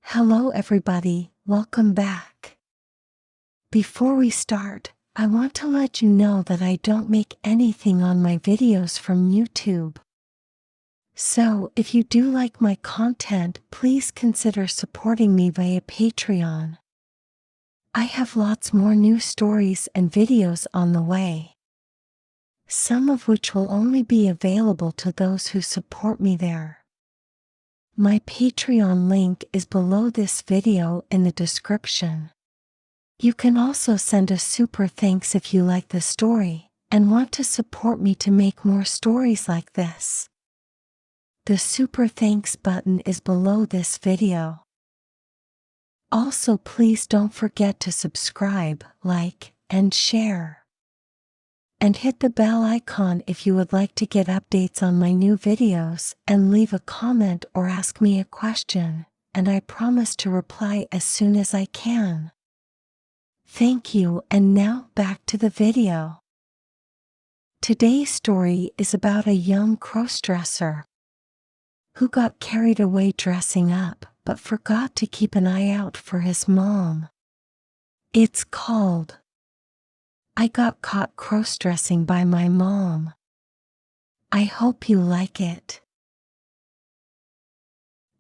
Hello everybody, welcome back. Before we start, I want to let you know that I don't make anything on my videos from YouTube. So, if you do like my content, please consider supporting me via Patreon. I have lots more new stories and videos on the way, some of which will only be available to those who support me there. My Patreon link is below this video in the description. You can also send a super thanks if you like the story and want to support me to make more stories like this. The super thanks button is below this video. Also, please don't forget to subscribe, like, and share. And hit the bell icon if you would like to get updates on my new videos, and leave a comment or ask me a question, and I promise to reply as soon as I can. Thank you, and now back to the video. Today's story is about a young crossdresser who got carried away dressing up but forgot to keep an eye out for his mom. It's called I Got Caught Crossdressing by My Mom. I hope you like it.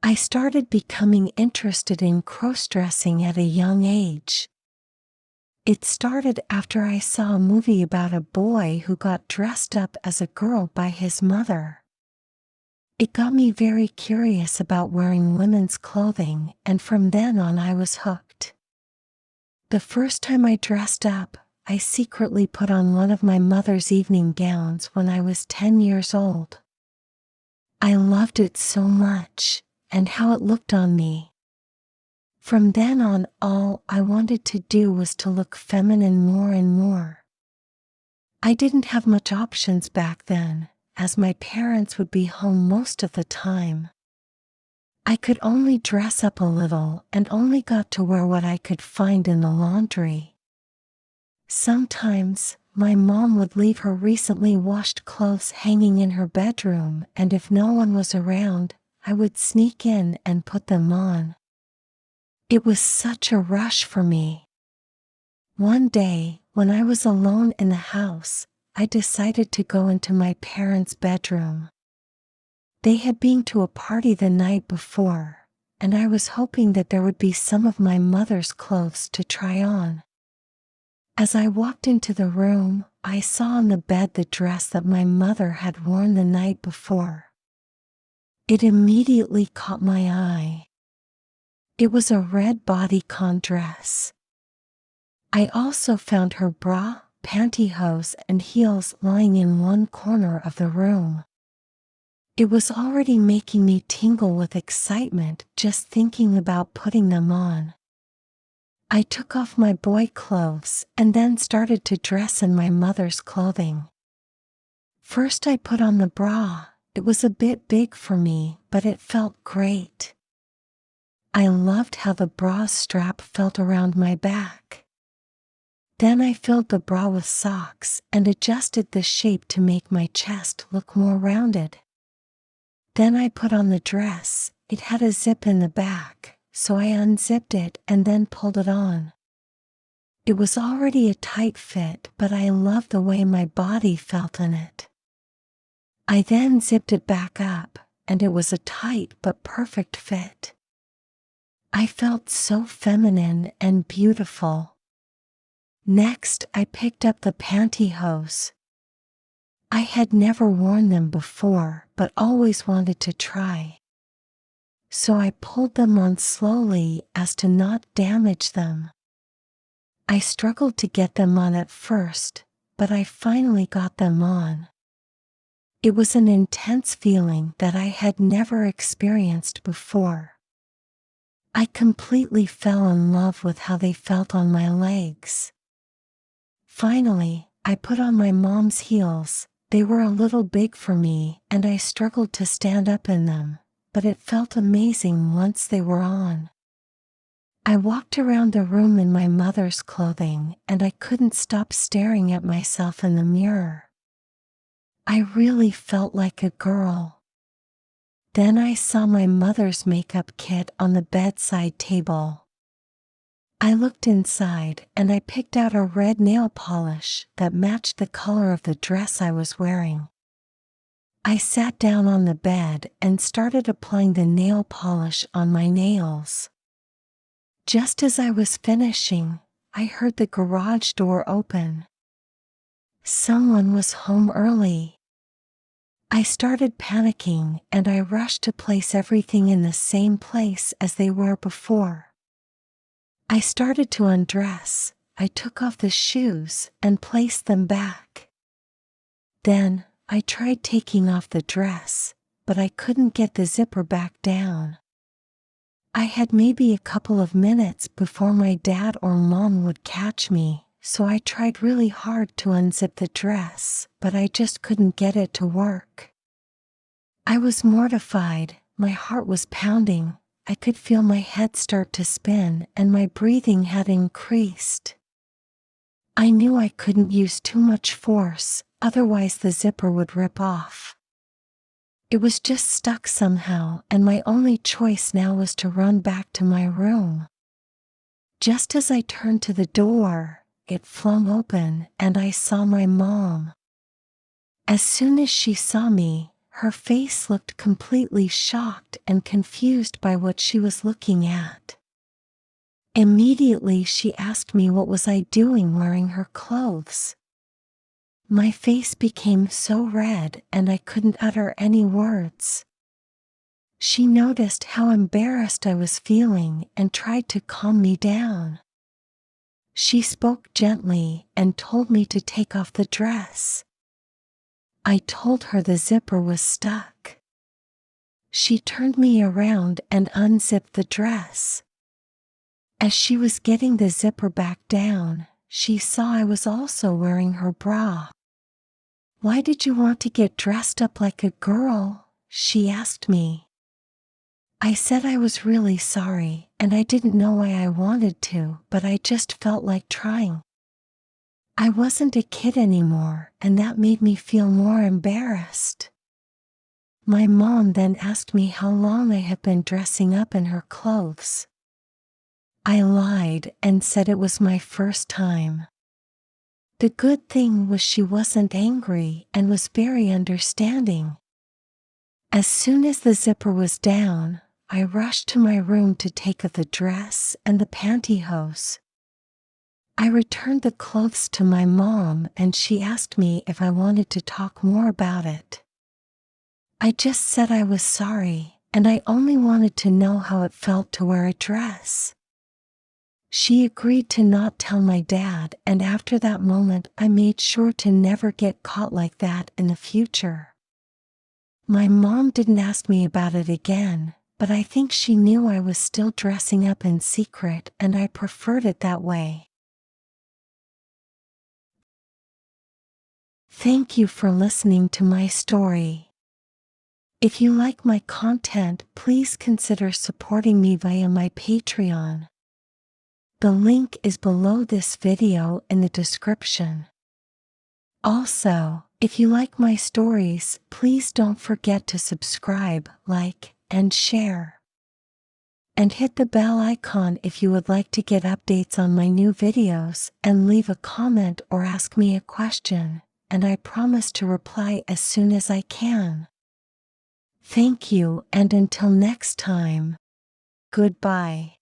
I started becoming interested in crossdressing at a young age. It started after I saw a movie about a boy who got dressed up as a girl by his mother. It got me very curious about wearing women's clothing, and from then on I was hooked. The first time I dressed up, I secretly put on one of my mother's evening gowns when I was 10 years old. I loved it so much, and how it looked on me. From then on, all I wanted to do was to look feminine more and more. I didn't have much options back then, as my parents would be home most of the time. I could only dress up a little and only got to wear what I could find in the laundry. Sometimes, my mom would leave her recently washed clothes hanging in her bedroom, and if no one was around, I would sneak in and put them on. It was such a rush for me. One day, when I was alone in the house, I decided to go into my parents' bedroom. They had been to a party the night before, and I was hoping that there would be some of my mother's clothes to try on. As I walked into the room, I saw on the bed the dress that my mother had worn the night before. It immediately caught my eye. It was a red bodycon dress. I also found her bra, pantyhose, and heels lying in one corner of the room. It was already making me tingle with excitement just thinking about putting them on. I took off my boy clothes and then started to dress in my mother's clothing. First I put on the bra. It was a bit big for me, but it felt great. I loved how the bra strap felt around my back. Then I filled the bra with socks and adjusted the shape to make my chest look more rounded. Then I put on the dress. It had a zip in the back, so I unzipped it and then pulled it on. It was already a tight fit, but I loved the way my body felt in it. I then zipped it back up, and it was a tight but perfect fit. I felt so feminine and beautiful. Next, I picked up the pantyhose. I had never worn them before, but always wanted to try. So I pulled them on slowly as to not damage them. I struggled to get them on at first, but I finally got them on. It was an intense feeling that I had never experienced before. I completely fell in love with how they felt on my legs. Finally, I put on my mom's heels. They were a little big for me, and I struggled to stand up in them, but it felt amazing once they were on. I walked around the room in my mother's clothing, and I couldn't stop staring at myself in the mirror. I really felt like a girl. Then I saw my mother's makeup kit on the bedside table. I looked inside and I picked out a red nail polish that matched the color of the dress I was wearing. I sat down on the bed and started applying the nail polish on my nails. Just as I was finishing, I heard the garage door open. Someone was home early. I started panicking and I rushed to place everything in the same place as they were before. I started to undress. I took off the shoes and placed them back. Then, I tried taking off the dress, but I couldn't get the zipper back down. I had maybe a couple of minutes before my dad or mom would catch me, so I tried really hard to unzip the dress, but I just couldn't get it to work. I was mortified, my heart was pounding, I could feel my head start to spin and my breathing had increased. I knew I couldn't use too much force, otherwise the zipper would rip off. It was just stuck somehow, and my only choice now was to run back to my room. Just as I turned to the door, it flung open and I saw my mom. As soon as she saw me, her face looked completely shocked and confused by what she was looking at. Immediately she asked me what was I doing wearing her clothes. My face became so red and I couldn't utter any words. She noticed how embarrassed I was feeling and tried to calm me down. She spoke gently and told me to take off the dress. I told her the zipper was stuck. She turned me around and unzipped the dress. As she was getting the zipper back down, she saw I was also wearing her bra. "Why did you want to get dressed up like a girl?" she asked me. I said I was really sorry and I didn't know why I wanted to, but I just felt like trying. I wasn't a kid anymore, and that made me feel more embarrassed. My mom then asked me how long I had been dressing up in her clothes. I lied and said it was my first time. The good thing was she wasn't angry and was very understanding. As soon as the zipper was down, I rushed to my room to take off the dress and the pantyhose. I returned the clothes to my mom and she asked me if I wanted to talk more about it. I just said I was sorry and I only wanted to know how it felt to wear a dress. She agreed to not tell my dad, and after that moment I made sure to never get caught like that in the future. My mom didn't ask me about it again, but I think she knew I was still dressing up in secret and I preferred it that way. Thank you for listening to my story. If you like my content, please consider supporting me via my Patreon. The link is below this video in the description. Also, if you like my stories, please don't forget to subscribe, like, and share. And hit the bell icon if you would like to get updates on my new videos, and leave a comment or ask me a question, and I promise to reply as soon as I can. Thank you, and until next time, goodbye.